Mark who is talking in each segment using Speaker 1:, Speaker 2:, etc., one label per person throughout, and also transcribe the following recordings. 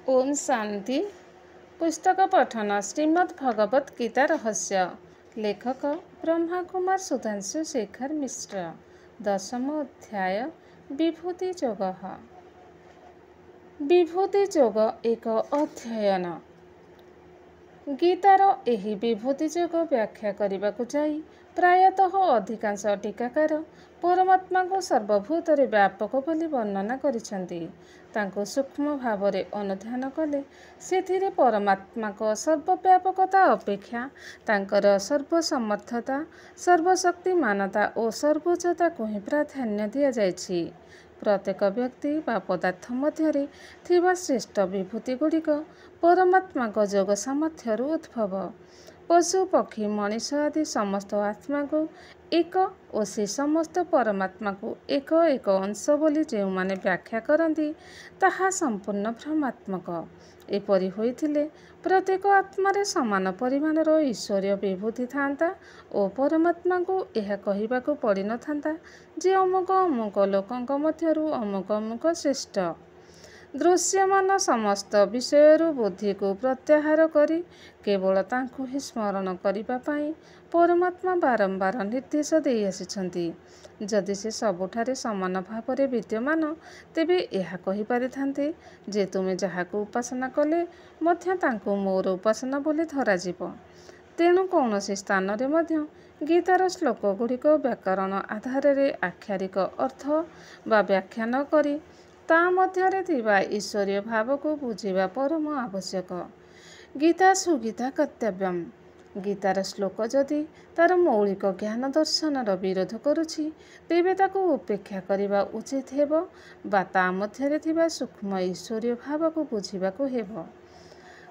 Speaker 1: ओम शांति। पुस्तक पठन श्रीमद् भगवत गीता रहस्य। लेखक ब्रह्मा कुमार सुधांशु शेखर मिश्र। 10म अध्याय विभूति जोग। विभूति जोग एक अध्ययन। गीतार एही विभूति जोग व्याख्या करने जाई प्रायतः अधिकांश टीकाकार परमात्मा को सर्वभूतरे व्यापक बोली वर्णना करिसेंती। तांको सूक्ष्म भावरे अनुध्यान कले सेथिरे परमात्मा को सर्वव्यापकता अपेक्षा तांकर सर्वसमर्थता, सर्वशक्तिमानता और सर्वोच्चता को ही प्राधान्य दिया जायछि। प्रत्येक व्यक्ति बा पदार्थ मध्यरे थिबा श्रेष्ठ विभूति गुड़िक परमात्मा को जोग सामर्थ्य उद्भव। पशु पक्षी मनीष आदि समस्त आत्मा को एक और से समस्त परमात्मा को एक एक अंश बोली जो माने व्याख्या करती ताहा संपूर्ण भ्रमात्मक। एपरि होइथिले प्रत्येक आत्मारे समान परिमाणर ईश्वरीय विभूति थांता और परमात्मा को यह कहिबाकू पड़ी न थांता जे अमुक अमुक लोकंक मध्यरु अमुक अमुक श्रेष्ठ। दृश्यमान समस्त विषयरु बुद्धि को प्रत्याहार करी केवल तांकु ही स्मरण करिबा पाई परमात्मा बारंबार निर्देश देई आसिछंती। जदि से सबुठारे समान भावरे विद्यमान तेबे यह कहि पारिथान्ते जे तुमे जाहाकू उपासना कले मध्य तांकु मोर उपासना बोली धराजिब। तेणु कौनसी स्थान रे मध्य गीतार श्लोक गुड़िक व्याकरण आधार रे आख्यारिक अर्थ बा व्याख्या न करी ता मध्यरे थिबा ईश्वरीय भाव को बुझिबा परम आवश्यक। गीता सुगीता कर्तव्यम। गीतार श्लोक जदि तार मौलिक ज्ञान दर्शनर विरोध करुछि तेबे ताकू उपेक्षा करिबा उचित हेबो बा ता मध्यरे थिबा सूक्ष्म ईश्वरीय भाव को बुझिबाकू हेबो।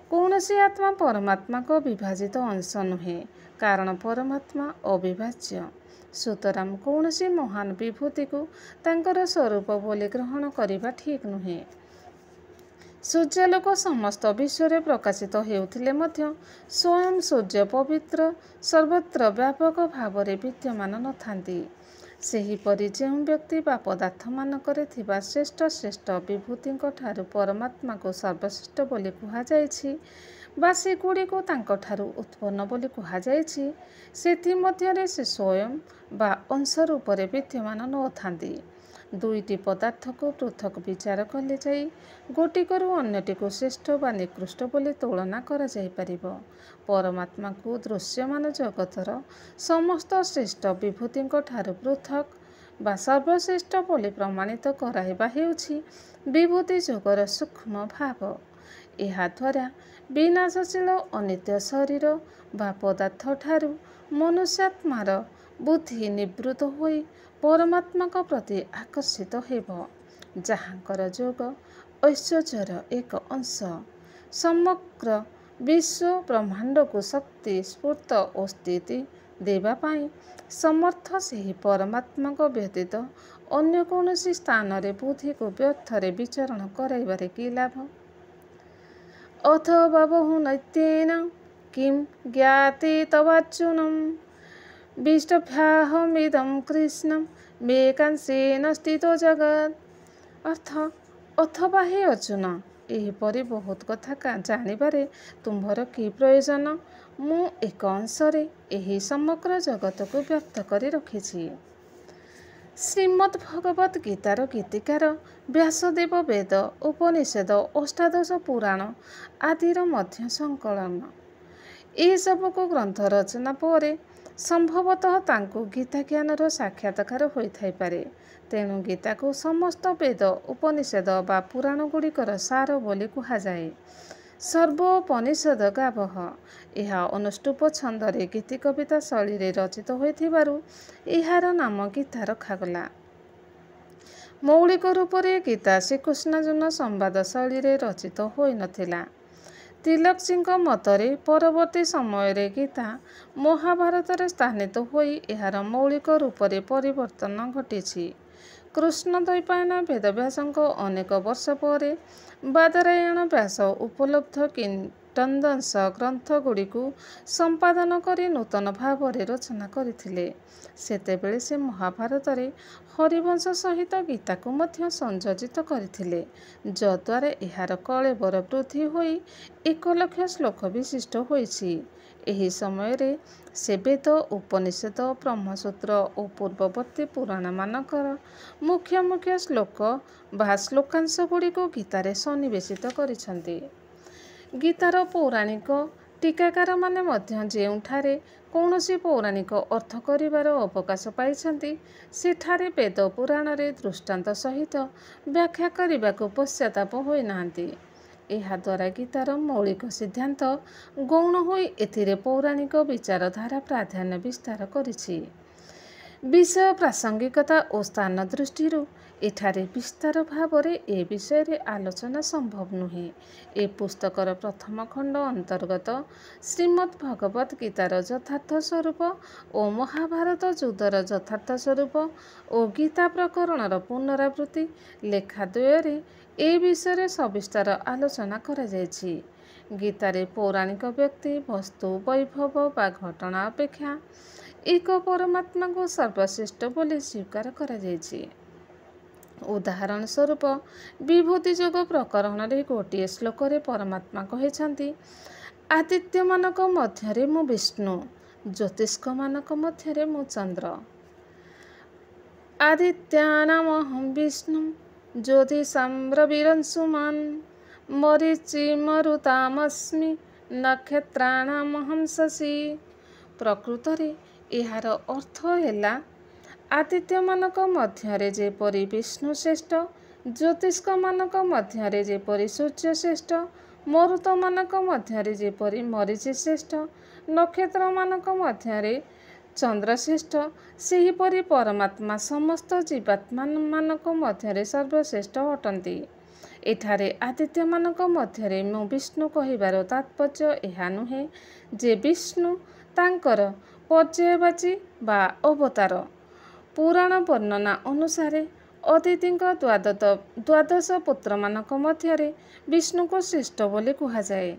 Speaker 1: कौनसी आत्मा परमात्मा को विभाजित अंश नुहे कारण परमात्मा अविभाज्य। सुतराम कौनसी महान विभूति को तांकर स्वरूप बोली ग्रहण करिबा ठीक नुहे। सूर्यालोक समस्त विश्व प्रकाशित हेउथिले मध्य स्वयं सूर्य पवित्र सर्वत्र व्यापक भावरे विद्यमान नथांती। सेहीपरि ଯେଉଁ व्यक्ति बा पदार्थ मानकरे थिबा श्रेष्ठ श्रेष्ठ विभूतिଙ୍କ ठारू परमात्मा को सर्वश्रेष्ठ बोली कुहाଯାଇଛି बा सेगुड़िको तांको ठारू उत्पन्न बोली कुहाଯାଇଛି सेथि मध्यरे से स्वयं बा अंश रूपरे विद्यमान नथांती। दुईटी पदार्थ को पृथक विचार कले जाई गोटिकरू अन्यटिको श्रेष्ठ बा निकृष्ट बोली तुलना करा जाई परिबो। परमात्मा को दृश्यमान जगतर समस्त श्रेष्ठ विभूतिଙ୍କ ठारू पृथक बा सर्वश्रेष्ठ बोली प्रमाणित कराइबा हेउछि विभूति जोगर सूक्ष्म भाव। एहा द्वारा विनाशशील अनित्य शरीर बा पदार्थ ठारू मनुष्यात्मार बुद्धि निवृत्त होई परमात्मा प्रति आकर्षित हेबो जहाँकर जोग ऐश्वर्यर एक अंश समग्र विश्व ब्रह्मांड को शक्ति स्फूर्त और स्थिति देवा पाई समर्थ सेही परमात्मा को व्यतीत अन्य कौनसी स्थान रे बुद्धि को व्यर्थरे विचरण कराइबारे कि लाभ। अथवा बहु नैत्येन किम ज्ञाते तवार्जुनम विष्टभ्याहमिदं कृष्णं मेकांशेन स्थितो जगत्। अर्थ अथवा हे अर्जुन एहीपरि बहुत कथा जानिबारे तुम्भर कि प्रयोजन। मु एक अंशरे एही समग्र जगत को व्यक्त करी रखिछि। श्रीमद् भगवत गीतार गीतिकार व्यासदेव वेद उपनिषद अष्टादश पुराण आदिर मध्य संकलन। ए सब को ग्रंथ रचना परे संभवतः तांको गीता ज्ञानर साक्षात्कार होइथाइ पारे। तेणु गीता को समस्त वेद उपनिषद बा पुराण गुड़िकर सार बोली कुहाଯାଏ। सर्वोपनिषद गावः। यह अनुष्टुप छंदरे गीति कविता शैली रे रचित होइथिबारु एहार नाम गीता रखागला। मौलिक रूपरे गीता श्रीकृष्णार्जुन संवाद शैली रे रचित होई नथिला। तिलक सिंह मतरे परवर्ती समय रे गीता महाभारत रे स्थानित होई एहार मौलिक रूपरे परिवर्तन घटिछि। कृष्ण द्वैपायन वेदव्यासଙ୍କ अनेक वर्ष परे बादरायण व्यास उपलब्ध ଅଷ୍ଟାଦଶ ଗ୍ରନ୍ଥଗୁଡ଼ିକୁ ସମ୍ପାଦନ କରି ନୂତନ ଭାବରେ ରଚନା କରିଥିଲେ। ସେତେବେଳେ ସେ ମହାଭାରତରେ ହରିବଂଶ ସହିତ ଗୀତାକୁ ମଧ୍ୟ ସଂଯୋଜିତ କରିଥିଲେ, ଯଦ୍ୱାରା ଏହାର କଳେବର ବୃଦ୍ଧି ହୋଇ 1,00,000 ଶ୍ଲୋକ ବିଶିଷ୍ଟ ହୋଇଛି। ଏହି ସମୟରେ ସେ ବେଦ, ଉପନିଷଦ, ବ୍ରହ୍ମସୂତ୍ର ଓ ପୂର୍ବବର୍ତ୍ତୀ ପୁରାଣମାନଙ୍କର ମୁଖ୍ୟ ମୁଖ୍ୟ ଶ୍ଲୋକ ବା ଶ୍ଲୋକାଂଶଗୁଡ଼ିକୁ ଗୀତାରେ ସନ୍ନିବେଶିତ କରିଛନ୍ତି। ଗୀତାର ପୌରାଣିକ ଟୀକାକାରମାନେ ମଧ୍ୟ ଯେଉଁଠାରେ କୌଣସି ପୌରାଣିକ ଅର୍ଥ କରିବାର ଅବକାଶ ପାଇଛନ୍ତି, ସେଠାରେ ବେଦ ପୁରାଣରେ ଦୃଷ୍ଟାନ୍ତ ସହିତ ବ୍ୟାଖ୍ୟା କରିବାକୁ ପଶ୍ଚାତାପ ହୋଇନାହାନ୍ତି। ଏହାଦ୍ୱାରା ଗୀତାର ମୌଳିକ ସିଦ୍ଧାନ୍ତ ଗୌଣ ହୋଇ ଏଥିରେ ପୌରାଣିକ ବିଚାରଧାରା ପ୍ରାଧାନ୍ୟ ବିସ୍ତାର କରିଛି। ବିଷୟ ପ୍ରାସଙ୍ଗିକତା ଓ ସ୍ଥାନ ଦୃଷ୍ଟିରୁ ଏଠାରେ ବିସ୍ତାର ଭାବରେ ଏ ବିଷୟରେ ଆଲୋଚନା ସମ୍ଭବ ନୁହେଁ। ଏ ପୁସ୍ତକର ପ୍ରଥମ ଖଣ୍ଡ ଅନ୍ତର୍ଗତ ଶ୍ରୀମଦ୍ ଭଗବତ୍ ଗୀତାର ଯଥାର୍ଥ ସ୍ୱରୂପ ଓ ମହାଭାରତ ଯୁଦ୍ଧର ଯଥାର୍ଥ ସ୍ୱରୂପ ଓ ଗୀତା ପ୍ରକରଣର ପୁନରାବୃତ୍ତି ଲେଖା ଦ୍ୱୟରେ ଏ ବିଷୟରେ ସବିସ୍ତାର ଆଲୋଚନା କରାଯାଇଛି। ଗୀତାରେ ପୌରାଣିକ ବ୍ୟକ୍ତି, ବସ୍ତୁ, ବୈଭବ ବା ଘଟଣା ଅପେକ୍ଷା ଏକ ପରମାତ୍ମାକୁ ସର୍ବଶ୍ରେଷ୍ଠ ବୋଲି ସ୍ୱୀକାର କରାଯାଇଛି। ଉଦାହରଣ ସ୍ୱରୂପ ବିଭୂତି ଯୋଗ ପ୍ରକରଣରେ ଗୋଟିଏ ଶ୍ଲୋକରେ ପରମାତ୍ମା କହିଛନ୍ତି, ଆଦିତ୍ୟମାନଙ୍କ ମଧ୍ୟରେ ମୁଁ ବିଷ୍ଣୁ, ଜ୍ୟୋତିଷ୍କମାନଙ୍କ ମଧ୍ୟରେ ମୁଁ ଚନ୍ଦ୍ର। ଆଦିତ୍ୟାନାମହଂ ବିଷ୍ଣୁ ଜ୍ୟୋତିଷାଂ ରବିରଂଶୁମାନ୍ ମରୀଚିମରୁତାମସ୍ମି ନକ୍ଷତ୍ରାଣାମହଂ ଶଶୀ। ପ୍ରକୃତରେ ଏହାର ଅର୍ଥ ହେଲା, ଆଦିତ୍ୟମାନଙ୍କ ମଧ୍ୟରେ ଯେପରି ବିଷ୍ଣୁ ଶ୍ରେଷ୍ଠ, ଜ୍ୟୋତିଷ୍କମାନଙ୍କ ମଧ୍ୟରେ ଯେପରି ସୂର୍ଯ୍ୟ ଶ୍ରେଷ୍ଠ, ମରୁତମାନଙ୍କ ମଧ୍ୟରେ ଯେପରି ମରୀଚି ଶ୍ରେଷ୍ଠ, ନକ୍ଷତ୍ରମାନଙ୍କ ମଧ୍ୟରେ ଚନ୍ଦ୍ର ଶ୍ରେଷ୍ଠ, ସେହିପରି ପରମାତ୍ମା ସମସ୍ତ ଜୀବାତ୍ମାମାନଙ୍କ ମଧ୍ୟରେ ସର୍ବଶ୍ରେଷ୍ଠ ଅଟନ୍ତି। ଏଠାରେ ଆଦିତ୍ୟମାନଙ୍କ ମଧ୍ୟରେ ମୁଁ ବିଷ୍ଣୁ କହିବାର ତାତ୍ପର୍ଯ୍ୟ ଏହା ନୁହେଁ ଯେ ବିଷ୍ଣୁ ତାଙ୍କର ପର୍ଯ୍ୟାୟବାଚୀ ବା ଅବତାର। ପୁରାଣ ବର୍ଣ୍ଣନା ଅନୁସାରେ ଅଦିତିଙ୍କ ଦ୍ୱାଦଶ ପୁତ୍ରମାନଙ୍କ ମଧ୍ୟରେ ବିଷ୍ଣୁଙ୍କୁ ଶ୍ରେଷ୍ଠ ବୋଲି କୁହାଯାଏ।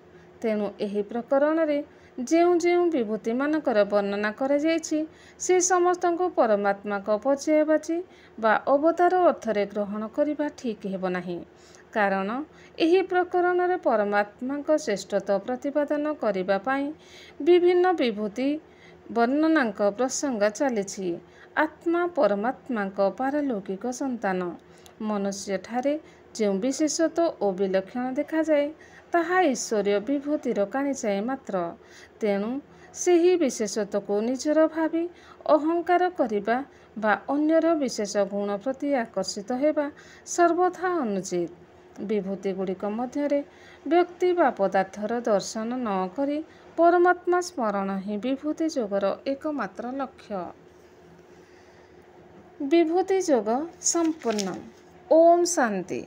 Speaker 1: ତେଣୁ ଏହି ପ୍ରକରଣରେ ଯେଉଁ ଯେଉଁ ବିଭୂତିମାନଙ୍କର ବର୍ଣ୍ଣନା କରାଯାଇଛି, ସେ ସମସ୍ତଙ୍କୁ ପରମାତ୍ମାଙ୍କ ପର୍ଯ୍ୟାୟବାଚୀ ବା ଅବତାର ଅର୍ଥରେ ଗ୍ରହଣ କରିବା ଠିକ୍ ହେବ ନାହିଁ। କାରଣ ଏହି ପ୍ରକରଣରେ ପରମାତ୍ମାଙ୍କ ଶ୍ରେଷ୍ଠତ୍ୱ ପ୍ରତିପାଦନ କରିବା ପାଇଁ ବିଭିନ୍ନ ବିଭୂତି ବର୍ଣ୍ଣନାଙ୍କ ପ୍ରସଙ୍ଗ ଚାଲିଛି। ଆତ୍ମା ପରମାତ୍ମାଙ୍କ ପାରଲୌକିକ ସନ୍ତାନ। ମନୁଷ୍ୟଠାରେ ଯେଉଁ ବିଶେଷତ୍ୱ ଓ ବିଲକ୍ଷଣ ଦେଖାଯାଏ, ତାହା ଈଶ୍ୱରୀୟ ବିଭୂତିର କାଣିଚାଏ ମାତ୍ର। ତେଣୁ ସେହି ବିଶେଷତ୍ୱକୁ ନିଜର ଭାବି ଅହଙ୍କାର କରିବା ବା ଅନ୍ୟର ବିଶେଷ ଗୁଣ ପ୍ରତି ଆକର୍ଷିତ ହେବା ସର୍ବଥା ଅନୁଚିତ। ବିଭୂତିଗୁଡ଼ିକ ମଧ୍ୟରେ ବ୍ୟକ୍ତି ବା ପଦାର୍ଥର ଦର୍ଶନ ନ କରି ପରମାତ୍ମା ସ୍ମରଣ ହିଁ ବିଭୂତି ଯୋଗର ଏକମାତ୍ର ଲକ୍ଷ୍ୟ। ବିଭୂତି ଯୋଗ ସମ୍ପୂର୍ଣ୍ଣ। ଓମ୍ ଶାନ୍ତି।